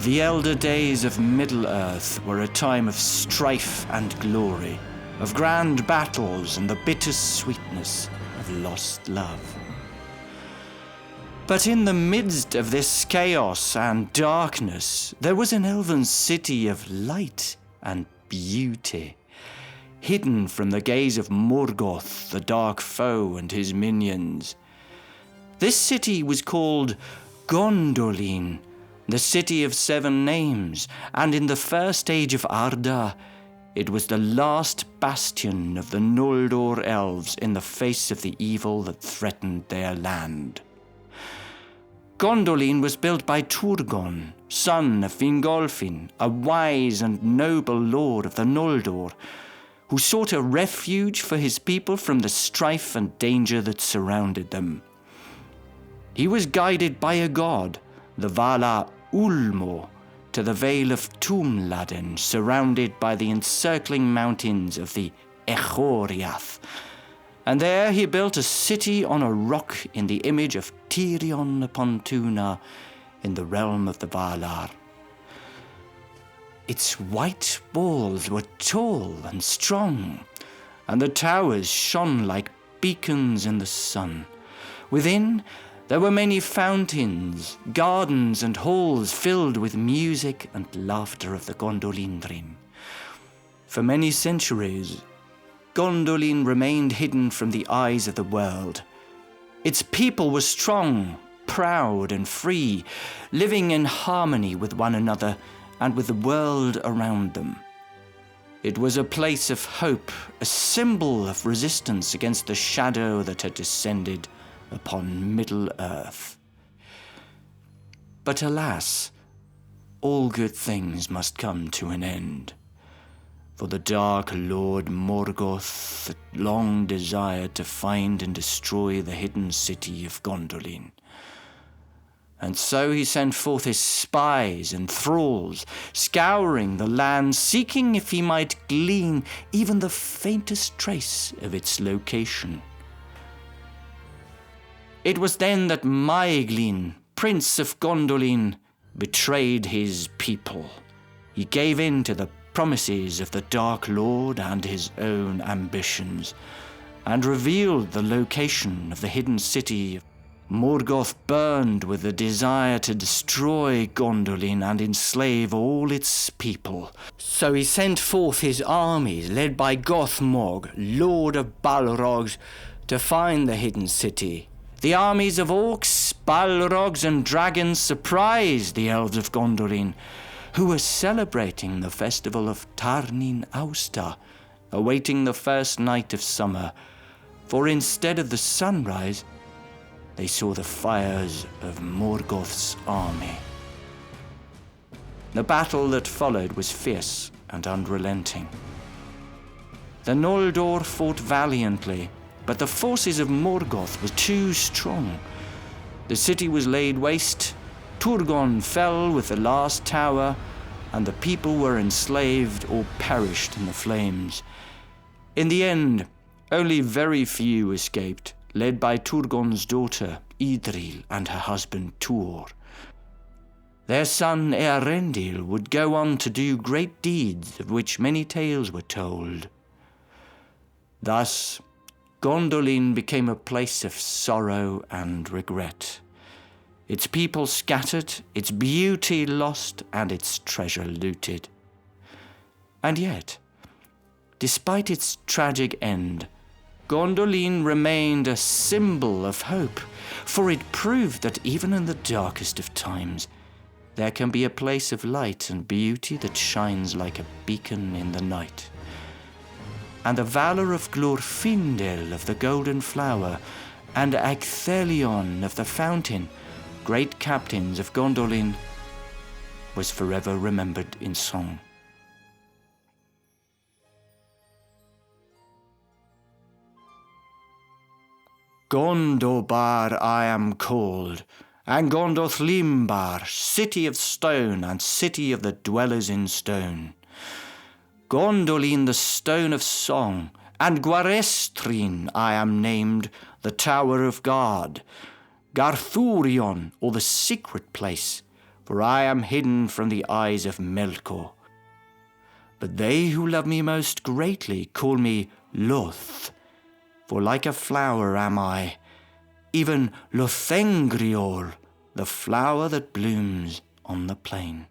The elder days of Middle-earth were a time of strife and glory, of grand battles and the bitter sweetness of lost love. But in the midst of this chaos and darkness, there was an elven city of light and beauty, hidden from the gaze of Morgoth, the dark foe, and his minions. This city was called Gondolin, the city of 7 names, and in the first age of Arda, it was the last bastion of the Noldor elves in the face of the evil that threatened their land. Gondolin was built by Turgon, son of Fingolfin, a wise and noble lord of the Noldor, who sought a refuge for his people from the strife and danger that surrounded them. He was guided by a god, the Vala Ulmo, to the Vale of Tumladen, surrounded by the encircling mountains of the Echoriath, and there he built a city on a rock in the image of Tirion upon Tuna in the realm of the Valar. Its white walls were tall and strong, and the towers shone like beacons in the sun. Within, there were many fountains, gardens and halls filled with music and laughter of the Gondolindrim. For many centuries, Gondolin remained hidden from the eyes of the world. Its people were strong, proud and free, living in harmony with one another and with the world around them. It was a place of hope, a symbol of resistance against the shadow that had descended upon Middle-earth. But alas, all good things must come to an end. For the Dark Lord Morgoth had long desired to find and destroy the hidden city of Gondolin. And so he sent forth his spies and thralls, scouring the land, seeking if he might glean even the faintest trace of its location. It was then that Maeglin, Prince of Gondolin, betrayed his people. He gave in to the promises of the Dark Lord and his own ambitions, and revealed the location of the hidden city. Morgoth burned with the desire to destroy Gondolin and enslave all its people. So he sent forth his armies, led by Gothmog, Lord of Balrogs, to find the hidden city. The armies of orcs, Balrogs, and dragons surprised the elves of Gondolin, who were celebrating the festival of Tarnin Austa, awaiting the first night of summer, for instead of the sunrise, they saw the fires of Morgoth's army. The battle that followed was fierce and unrelenting. The Noldor fought valiantly, but the forces of Morgoth were too strong. The city was laid waste, Turgon fell with the last tower, and the people were enslaved or perished in the flames. In the end, only very few escaped, led by Turgon's daughter, Idril, and her husband, Tuor. Their son, Eärendil, would go on to do great deeds of which many tales were told. Thus, Gondolin became a place of sorrow and regret. Its people scattered, its beauty lost, and its treasure looted. And yet, despite its tragic end, Gondolin remained a symbol of hope, for it proved that even in the darkest of times, there can be a place of light and beauty that shines like a beacon in the night. And the valor of Glorfindel of the Golden Flower and Ecthelion of the Fountain, great captains of Gondolin, was forever remembered in song. Gondobar I am called, and Gondolimbar, city of stone and city of the dwellers in stone. Gondolin, the stone of song, and Gwarestrin I am named, the tower of God. Garthurion, or the secret place, for I am hidden from the eyes of Melkor. But they who love me most greatly call me Loth, for like a flower am I, even Lothengriol, the flower that blooms on the plain.